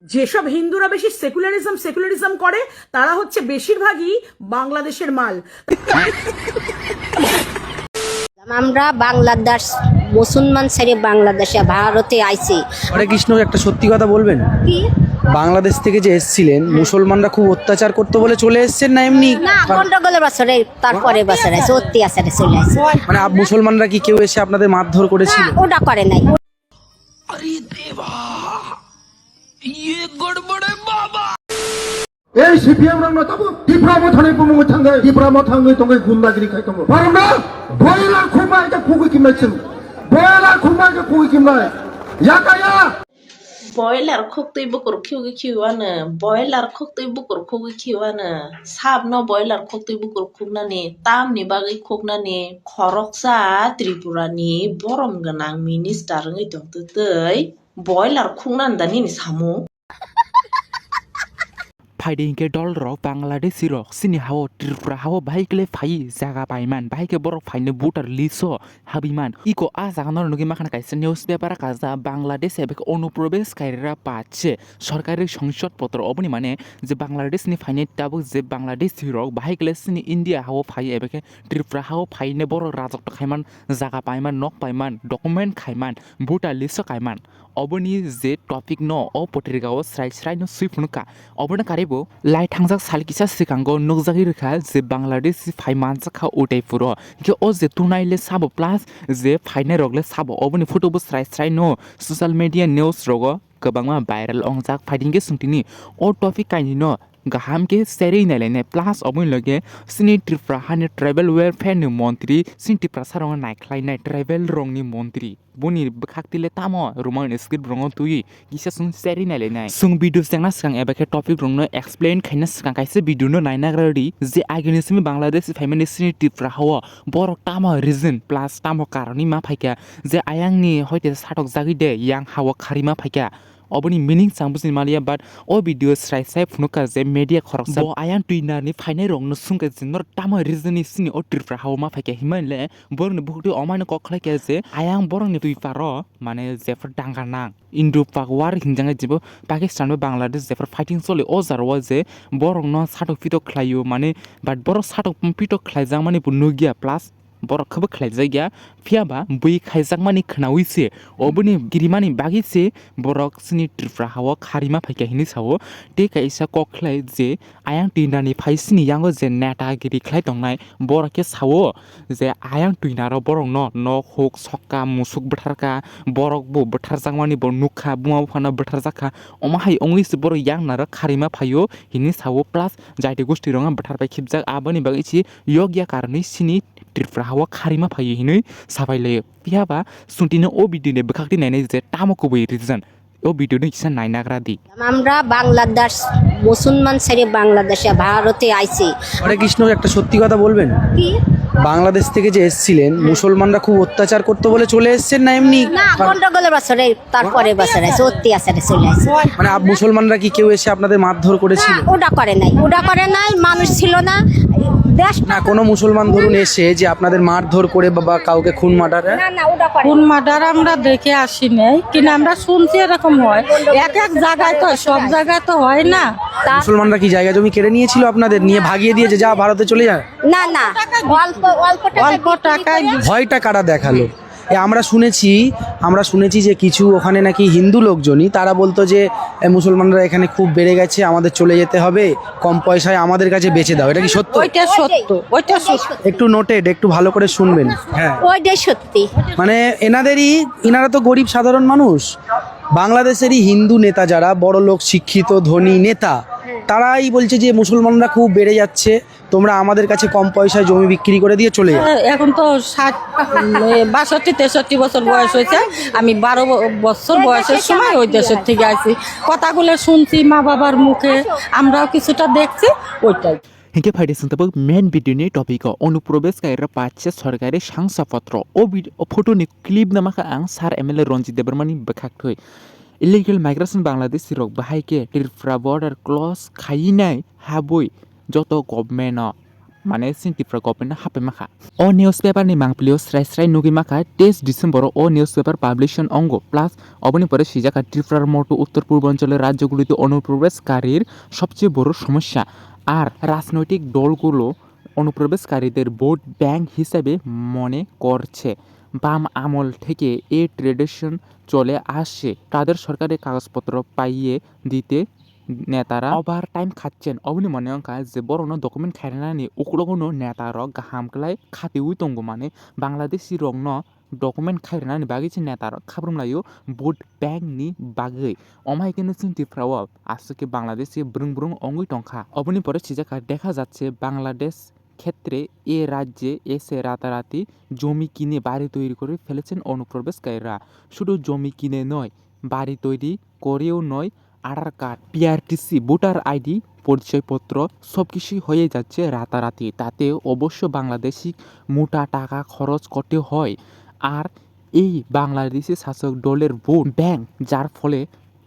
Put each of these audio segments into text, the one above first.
যেসব হিন্দুরা বেশি সেকুলারিজম করে তারা হচ্ছে বেশিরভাগই বাংলাদেশের মাল। আমরা বাংলাদেশ মুসলমান ছেড়ে বাংলাদেশে ভারতে আইছি। হরে কৃষ্ণ, একটা সত্যি কথা বলবেন? কি বাংলাদেশ থেকে যে এসেছিলেন মুসলমানরা খুব অত্যাচার করতে বলে চলে এসেছেন না এমনি? না, গন্ডগোলের বছরে তারপরে বছর আছে অত্যাচারে চলে আসছে। মানে মুসলমানরা কি কেউ এসে আপনাদের মারধর করেছিল? ওটা করে নাই। এই সিপিএম রং নতাবো ত্রিপুরা মথানে পমঙ্গ থাঙ্গে ত্রিপুরা মথাঙ্গে তঙ্গে গুন্দাগিরি খাইতঙ্গ পারমনা বয়লা খুমাই কে কুগি কিমাইছেন বয়লা খুমাই কে কুগি কিমাই ইয়াকায়া Boiler cook the book or kiwana, boiler cook the book or kiwana, sab no boiler cook the book or kugnani, tam ni bagi kugnani, koroksa, tripurani, borom ganang minister ngi tong tutoy, boiler kugnan danin samu. Fighting ke dol rok Bangladesh rok sini hawo Tripura hawo bahikle phai jaga paiman bahike borok phaine butar liso habiman iko a jaga nor nugi makhana kaisa news paper kaza Bangladesh ebek অনুপ্রবেশ কারীরা পাচ্ছে সরকারি সংসদপত্র অবনি মানে যে বাংলাদেশ নি ফাইনে তাবু যে Bangladesh rock bahikle sini India hawo phai ebeke Tripura hawo phaine borok rajok khaiman jaga paiman nok paiman document khaiman butar liso khaiman অবনি যে topic ন অ পত্রিকাও স্রাই ন সুইফুনকা অবনা কারিবো লাই থাংজাক সালকিসা সিকাঙ্গো নুকজাগি রেখা যে বাংলাদেশ ফাইমানজাখা উটাইপুর কে ও যে তুনাইলে সাবো প্লাস যে ফাইনে রগলে সাবো অবনি ফটোবো স্রাই ন সোশ্যাল মিডিয়া নিউজ রগ गोबांमा भाइरल अंजाक फाइटिंग के सुंटिनी ओ टॉपिक काइनी न गाहाम के सेरी नाइलेने प्लस अबुन लगे सिनी ट्रिप्रा हाने ट्राइबल वेलफेयर नि मन्त्री सिनी ट्रिप्रा सारंग नाइख्लाइनाय ट्राइबल रंग नि मन्त्री बुनि बखाक्तिले तामो रुमान स्क्रिप्ट रंग तुई किसा सुन सेरी नाइलेनाय सुं भिडियो सेंगना सिकां एबाके टॉपिक रंगनो एक्सप्लेन खाइना सिकां काइसे भिडियो न नाइनाग्रादि जे आगेनिसमि बांग्लादेश फेमिनि सिनी ट्रिप्रा हाव बर तामो रिजन प्लस तामो कारनि मा फाइका जे आयांगनि हयते साटक जागि दे यां हाव खारिमा फाइका অবনি মিনিং সামবুসিন মালিয়া বাট ও ভিডিও স্রাই ফুনুকা যে মিডিয়া খরকসা ব আয়ান টুইনারনি ফাইনে রংনো সুংকে জিনর টাম রিজনি সিনি ও ট্রিপ্রা হাওমা ফাইকে হিমানলে বরনি বুকুটি অমাইন কখলাইকে যে আয়াং বরংনি টুইপার মানে जेफर डांगानां इन्डो पाक वार हिंजांगा जिबो पाकिस्तान बा बांग्लादेश जेफर फाइटिंग सोले ओ जारवा जे बरं न साटक पिटक खलायो माने बाट बर साटक पिटक खलाइजां माने बुनुगिया प्लस बर खब खलाइजागिया फियाबा बै खाइजां माने खनाविसे अबनि गिरिमानि बागिसे बरक सिनि ट्रिप्रा हावा खारिमा फाइका हिनि सावो ते काइसा कखलाइ जे आयां टिनानि फाइसिनि यांगो जे नेटा गिरि खलाइ दंनाय बरके सावो जे आयां टिनारो बरं न होक सक्का मुसुक बथारका बरक बो बथारजां माने ब नुखा बुमा फाना बथारजाखा अमाहाय अंग्लिस बर यां नारा खारिमा फायो हिनि सावो प्लस जायते गोष्टि रंगा बथारबाय खिबजाक आबनि बागिछि योग्य कारनि सिनि ट्रिप्रा हावा खारिमा फायो हिनि साबायलायो पियाबा सुंटिनो ओ भिडियोने बखाक्ति नायनाय जे तामको बै रिजन ओ भिडियोने किसा नायनाग्रादि আমরা বাংলাদেশ মুসলমান ছেড়ে বাংলাদেশে ভারতে আইছি। হরে কৃষ্ণ, একটা সত্যি কথা বলবেন? কি বাংলাদেশ থেকে যে এসেছিলেন মুসলমানরা খুব অত্যাচার করতে বলে চলে এসেছেন না এমনি? না, গন্ডগোলের বছরে তারপরে বছর আছে অত্যাচারে চলে আসছে। মানে মুসলমানরা কি কেউ এসে আপনাদের মারধর করেছিল? ওটা করে নাই, ওটা করে নাই, মানুষ ছিল না দেশ। না কোনো মুসলমান ধরুন এসে যে আপনাদের মারধর করে বা কাউকে খুন মার্ডার? না না, ওটা করে কোন মার্ডার আমরা দেখে আসি নাই, কিন্তু আমরা শুনছি এরকম হয়। এক এক জায়গায় তো, সব জায়গায় তো হয় না। মুসলমানরা কি জায়গা জমি কেড়ে নিয়েছিল আপনাদের, নিয়ে ভাগিয়ে দিয়েছে যা ভারতে চলে যায়? না না, অল্প অল্প টাকায় ভয়টা কারা দেখালো? আমরা শুনেছি যে কিছু ওখানে নাকি হিন্দু লোকজনই তারা বলতো যে মুসলমানরা এখানে খুব বেড়ে গেছে, আমাদের চলে যেতে হবে, কম পয়সায় আমাদের কাছে বেচে দাও। এটা কি সত্য? ওইটা সত্য, ওইটা সত্য। একটু নোটেড, একটু ভালো করে শুনবেন। হ্যাঁ, ওইটাই সত্যি। মানে এনারা তো গরিব সাধারণ মানুষ। বাংলাদেশেরই হিন্দু নেতা যারা বড় লোক, শিক্ষিত ধনী নেতা, তারাই বলছে যে মুসলমানরা খুব বেড়ে যাচ্ছে, তোমরা আমাদের কাছে কম পয়সায় জমি বিক্রি করে দিয়ে চলে যাও। এখন তো 62-63 বছর বয়স হয়েছে। আমি 12 বছর বয়সের সময় ওই দেশের থেকে আসি। কথাগুলো শুনছি মা বাবার মুখে, আমরাও কিছুটা দেখছি। ওইটাই हिंके फाइडेसन तब मेन भिडियो नि टपिक अनुप्रवेश कायरा पाचे सरकारी शंसापत्र ओ फोटो नि क्लिप नामाखा आं सार एमएलए रंजित देबरमानि बखाक्थै इलिगेल माइग्रेशन बांग्लादेश रक बाहायके ट्रिप्रा बॉर्डर क्लोज खाइनाय हाबुय जतो गभर्नमेन्ट মানে সিনটিফ্রা গভর্নমেন্ট হাপে মাখা ও নিউজ পেপার নি মাংপ্লিও স্রাই স্রাই নুগি মাখা 23 ডিসেম্বর ও নিউজ পেপার পাবলিশন অঙ্গ প্লাস অবনি পরে সিজাকা ত্রিপুরার মতো উত্তর পূর্বাঞ্চলের রাজ্যগুলিতে অনুপ্রবেশকারীর সবচেয়ে বড় সমস্যা আর রাজনৈতিক দলগুলো অনুপ্রবেশকারীদের ভোট ব্যাংক হিসেবে মনে করছে বাম আমল থেকে এই ট্রেডিশন চলে আসছে তাদের সরকারি কাগজপত্র পাইয়ে দিতে নেতারা ওভার টাইম খাচ্ছেন অবনি মনে অঙ্কা যে বড় ডকুমেন্ট খাইনানি উকলগনো নেতার গাহামকলাই খাতে উইতঙ্গ মানে বাংলাদেশি রং ডকুমেন্ট খাইনানি বাগিছে নেতার খাবরমলাयो ভোট ব্যাংক নি বাগै অমাই কিন্তু চিন্তিफ्राव আজকে বাংলাদেশে ব্রুং ব্রুং অঙ্গই টংখা অবনি পরে সিজাকা দেখা যাচ্ছে বাংলাদেশ ক্ষেত্রে এ রাজ্যে এসে রাতারাতি জমি কিনে বাড়ি তৈরি করে ফেলেছেন অনুপ্রবেশকারীরা শুধু জমি কিনে নয় বাড়ি তৈরি করেও নয় আধার কার্ড পিআরটিসি ভোটার আইডি পরিচয়পত্র সব কিছুই হয়ে যাচ্ছে রাতারাতি তাতে অবশ্য বাংলাদেশি মোটা টাকা খরচ করতে হয় আর এই বাংলাদেশি শাসক দলের ভোট ব্যাংক যার ফলে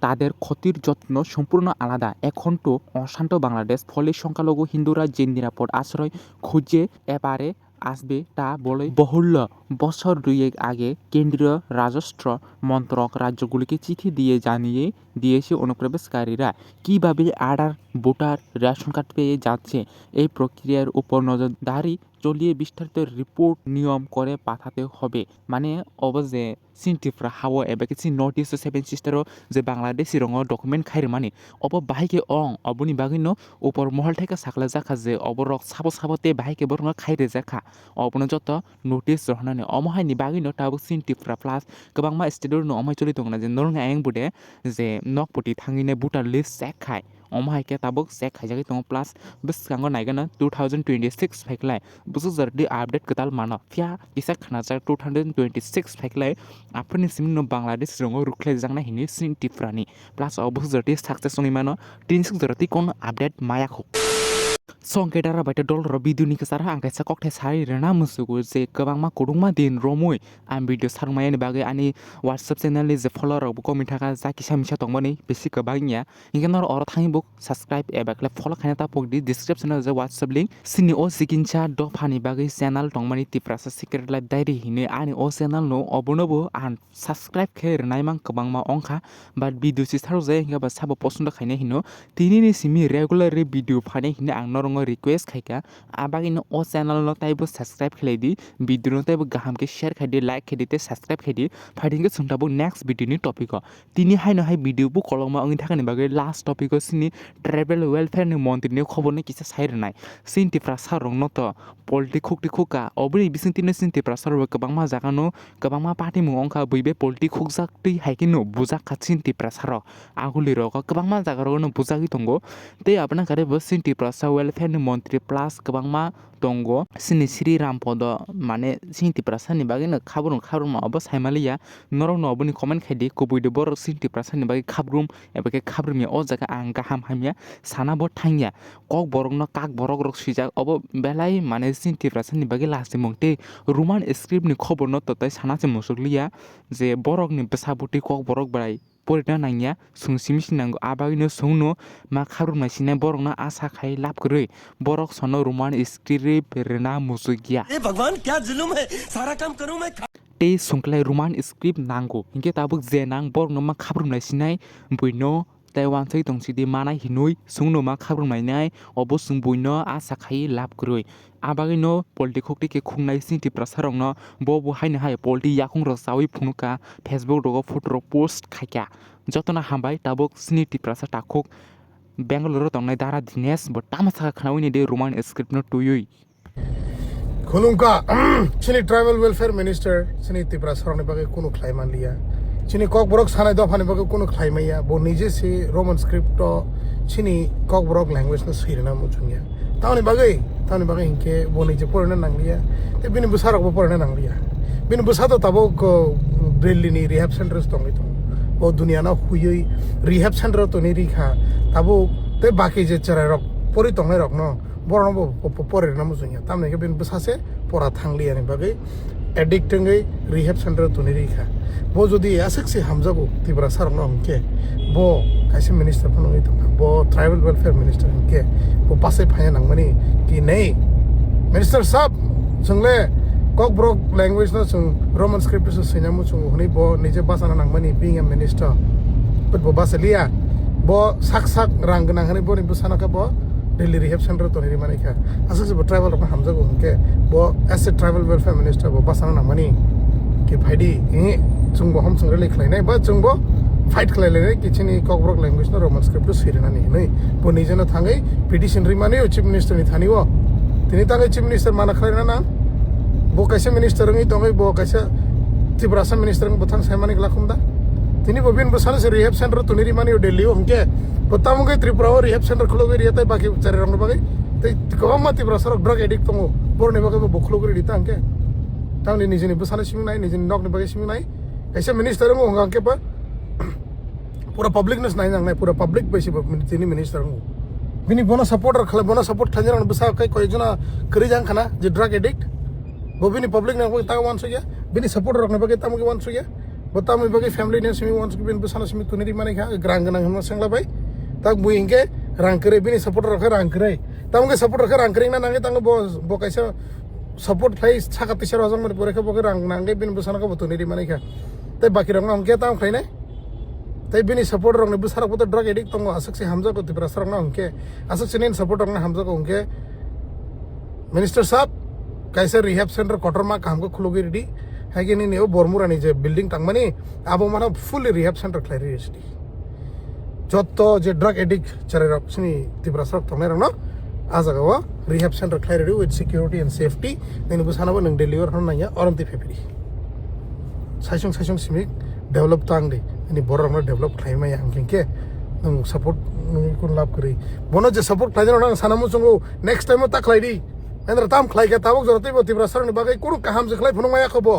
তাদের ক্ষতির যত্ন সম্পূর্ণ আলাদা এখন তো অশান্ত বাংলাদেশ ফলে সংখ্যালঘু হিন্দুরা যে নিরাপদ আশ্রয় খুঁজে এবারে আসবে তা বলে বহুল্য বছর দুয়েক আগে কেন্দ্রীয় রাজস্ব মন্ত্রক রাজ্যগুলিকে চিঠি দিয়ে জানিয়ে দিয়েছে অনুপ্রবেশকারীরা কীভাবে আধার ভোটার রেশন কার্ড পেয়ে যাচ্ছে এই প্রক্রিয়ার উপর নজরদারি চলিয়ে বিস্তারিত রিপোর্ট নিয়ম করে পাঠাতে হবে মানে অবশ্যই সিনটিফ্রা হাওয়া এবার কিছু নর্থ ইস্ট সেভেন সিস্টারও যে বাংলাদেশি রঙ ডকুমেন্ট খাইরে মানে অব বাহিকে অং অবনি বাগিন উপর মহল থেকে সাকলে জাখা যে অবরক সাবো সাবতে বাহিকে বরং খাইরে জাখা অবন যত নোটিস রহনানে অমহাইনি বাগিन তাবो सिनटिफ्रा प्लास गोबांमा स्टेडर नो अमाय चलि दंना जे नरंग आयं बुदे जे नकपति थांगिने बुटार लिस्ट चेक खाय अमहाय के ताबो चेक खायजागै दं प्लास बिसकांगो नायगोन 2026 फाइकलाय बुसु जर्दि अपडेट कताल मानो फिया किसा खानाजा 2026 फाइकलाय आफरनि सिमनो बांग्लादेश रंगो रुखलाय जांना हिनि सिनटिफ्रानि प्लास अबुसु जर्दि सक्सेस नि मानो 3 जर्दि कोन अपडेट मायाखौ संकेतारा बायते दल र भिडिअनि केसारा आं कायसा कक्टे सारि रेना मुसुगु जे गोबांमा कुदुंमा दिन रमुय आं भिडिअ सारमायनि बागै आंनि WhatsApp चेनेलनि जे फलोअर कमेन्ट थाखा जाकिसा मिसा दंमोन बेसि गोबांनिया इंगेन अर थांनि बुक सब्सक्राइब एबा क्ले फलो खायना ता पगदि डिस्क्रिप्शनाव जे WhatsApp लिंक सिनि ओ सिकिनचा दफानि बागै चेनेल दंमोन तिफ्रासा सिक्रेट लाइफ डायरी हिने आंनि ओ चेनेल नो अबनोबो आं सब्सक्राइब खेरनाय मान गोबांमा अंखा बाट भिडिअ सिस्टार जे हिंगा साबो पसन्द खायने हिनो तिनिनि सिमि रेगुलार भिडिअ फाने हिने आं नरंग रिक्वेस्ट खायका आबागिन ओ चैनल न ताइबो सब्सक्राइब खैलायदि भिडिअ न ताइबो गाहाम के शेयर खायदि लाइक खायदि सब्सक्राइब खायदि फाइदिंग सुंताबो नेक्स्ट भिडिअ नि टपिक तिनि हायनो हाय भिडिअ बु कलमा अंगि थाखानि बागै लास्ट टपिक सिनि ट्राइबल वेलफेयर नि मन्त्रि नि खबर नि किसा साइरनाय सिनटिफ्रा सारंग न त पलिटिक खुक्ति खुका अबरि बिसिंतिनो सिनटिफ्रा सारबो गोबांमा जागानो गोबांमा पार्टी मु अंखा बैबे पलिटिक खुकजाक तै हायकिनो बुजा खासिन टिफ्रा सार आगुलि रग गोबांमा जागारनो बुजागि दंगो तै आपना करे बस सिनटिफ्रा सा वेलफेयर नि मन्त्रि प्लास गोबांमा दंगो सिनि श्री रामपद माने सिनटिफ्रा सानि बागैनो खाब्रुम अब साइमालिया नरंनो अबनि कमेन्ट खायदि कबुइदो बर सिनटिफ्रा सानि बागै खाब्रुम एबा खाब्रुमि अ जागा आं गाहाम हामिया सानाबो थांगिया कक बरंनो काक बरक रक सिजा अब बेलाय माने सिनटिफ्रा सानि बागै लासि मंगते रोमान स्क्रिप्ट नि खबर न ततै सानासे मुसुगलिया जे बरकनि बेसाबुति कक बरक बाय परिना नांगिया सुंसिमिसि नांगो आबागिनो सुंनो मा खाब्रुमनायसिने बरकनो आशा खाय लाभ गरै बरक सनो रोमान स्क्रिप्ट रेना मुसुगिया ए भगवान क्या जुलुम है सारा काम करूं मैं ते सुंखलाय रोमान स्क्रिप्ट नांगो हिंगे ताबुक जे नां बरकनो मा खाब्रुमनायसिनाय बुइनो तैवान सै दंसिदि मानाय हिनुय सुंनो मा खाब्रुमनायनाय अबो सुं बुइनो आशा खाय लाभ गरै आबागिनो पलिटिक खुक्ति के खुंनाय सिनटिफ्रा सारंनो बो हायनो हाय पलिटिक याखुं रसावि फुनुका फेसबुक दग फटो पोस्ट खायका जतना हामबाय ताबुक सिनटिफ्रा सा ताखुक बेंगलुरु तंनाय दारा दिनेश बटामा साखा खानावनि दे रोमान स्क्रिप्ट न टुयुय खुलुमका चिनी ट्राइबल वेलफेयर मिनिस्टर चिनी तिब्रा सरने बागै कोनो ख्लाइमान लिया चिनी कक बरक सानाय दफानि बागै कोनो ख्लाइमाया बो निजे से रोमान स्क्रिप्ट चिनी कक बरक लैंग्वेज न सैरना मुजुनिया तावनि बागै हिंके बो निजे पढनो नांलिया ते बिनि बुसारकबो पढनो नांलिया बिनि बुसातो ताबो दिल्लीनि रिहाब सेन्टार्स दंलै दं बो दुनियाना हुयै रिहाब सेन्टार तो नि रिखा ताबो ते बाकी जे चराय रक परि तंनाय रक न बरनो परेना मुजुनिया तामने के बिनि बुसासे परा थांलिया नि बागै एडिक्टिंगै रिहाब सेन्टार तो नि रिखा बो जदि आसक्सि हामजागो तिब्रा सारनो हमके बो काइसे मिनिस्टार फनो बो ट्राइबल वेलफेयर मिनिस्टार हमके बो पासे फाया नांगमानि कि नै मिनिस्टर साहब जोंले कक ब्रक लैंग्वेज ना जों रोमन स्क्रिप्ट से सैनामु जों हनै बो निजे बासाना नांगमानि बिंग ए मिनिस्टर बट बो बासलिया बो साक साक रां गोनां हनै बो नि बसानाका बो दिल्ली रिहेब सेंटर तो नि माने का असो से ट्राइबल रक हामजागो हनके बो S a tribal welfare minister बो बासाना नांगमानि कि फाइडी जों बो हम संग लेखलायनाय बा जों बो फाइट खालायलायनाय किचनि कक ब्रक लैंग्वेज ना रोमन स्क्रिप्ट सिरिनानि नै बो निजेनो थाङै पिटिशन रिमानि चीफ मिनिस्टर नि थानिओ तिनि थाङै चीफ मिनिस्टर माना खालायना ना बो कैसे मिनिस्टर नgi दङै बो कैसे त्रिपुरा मिनिस्टर ng बथां सायमानि लाखुमदा तिनी बबिन बसाना से रिहेब सेंटर तुनिरि मानि दिल्ली हमके बतामुगे त्रिपुरा रिहेब सेंटर खुलोगे रियातै बाकी चारे रंग बागै तै कमा त्रिपुरा सर ड्रग एडिक्ट दङ बरने बागै बखलोगरि दिता हमके तांनि निजेनि बसाना सिमिनाय निजेनि नकनि बागै सिमिनाय कैसे मिनिस्टर ng हमके पर पूरा पब्लिकनेस नाय नांनाय पूरा पब्लिक बैसे तिनी मिनिस्टर ng बिनि बोना सपोर्टर खले बोना सपोर्ट खाजरान बसा कै कयजना करि जां खाना जे ड्रग एडिक्ट बोबिनी पब्लिक ने कोई तावा वांस गया बिनी सपोर्ट रखने बगे ताम के वांस गया बता मैं बगे फैमिली ने सिमी वांस के बिन बसाना सिमी तुनेरी माने खा ग्रांग गना हम संगला भाई तक बुइंग के रंग करे बिनी सपोर्ट रखे रंग करे ताम के सपोर्ट रखे रंग करे ना नांगे तांग बो कैसे सपोर्ट फ्लाई छाका तिसर हजम में पूरे के बगे रंग नांगे बिन बसाना का तुनेरी माने खा तै बाकी रंग हम के ताम खाइने तै बिनी सपोर्ट रंग बसारा को ड्रग एडिक्ट तंग असक से हमजा को तिब्रा सरंग ना हमके असक से ने सपोर्ट रंग हमजा को हमके मिनिस्टर साहब कैसे रिहेब सेंटर कटरमा काम को खुलोगे रेडी है कि नहीं वो बोरमुरा नहीं जे बिल्डिंग टांगमानी अब माना फुल रिहेब सेंटर क्लारी रेडी जो जे ड्रग एडिक्ट चरे रखनी तिब्रा सरक तंगने रंग आ जगह वो रिहेब सेंटर क्लारी ready with security and safety नहीं बसाना वो नंग डिलीवर होना नहीं है और अंति फेफरी साइसों सिमिक डेवलप तांग दे नहीं बोर रंग डेवलप क्लाइम में हम किंके नंग सपोर्ट नंग को लाभ करी बोनो जे सपोर्ट क्लाइजर ना सानामु चंगो नेक्स्ट टाइम तक क्लाइडी एंद्र ताम खलाई के तावक जरते बो तिब्रा सर नि बागै कुरु काम जे खलाई फनुमाया खबो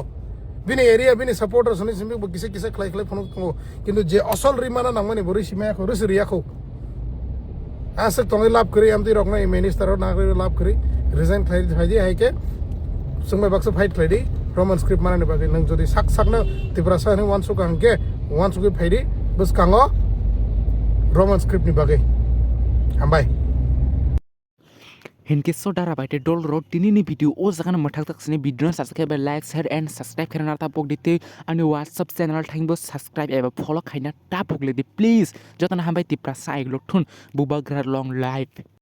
बिनि एरिया बिनि सपोर्टर सनि सिमि बो किसे किसे खलाई खलाई फनु को किन्तु जे असल रिमाना नांगमानि बोरै सिमाया खो रस रियाखौ आसे तंगै लाभ करी आमति रखना मिनिस्टर नागरि लाभ करी रिजाइन खलाई फाइदि हाइके संबाय बाक्स फाइट खलाइदि रोमन स्क्रिप्ट मानानि बागै नों जदि साक साकनो तिब्रा सर नि वानसु कांके वानसु के फाइदि बस कांगो रोमन स्क्रिप्ट नि बागै हामबाय हिनके सो डारा बाइटे डोल रोड तिनी वीडियो ओ जगन मथक तक सने video subscribe like share and subscribe करना ता पोक दिते अनि व्हाट्सएप चैनल थाइबो सब्सक्राइब एबा फॉलो खाइना ता पोक ले दे प्लीज जतन हम बाइ तिप्रा साइग लोथुन बुबा ग्रा लॉन्ग लाइफ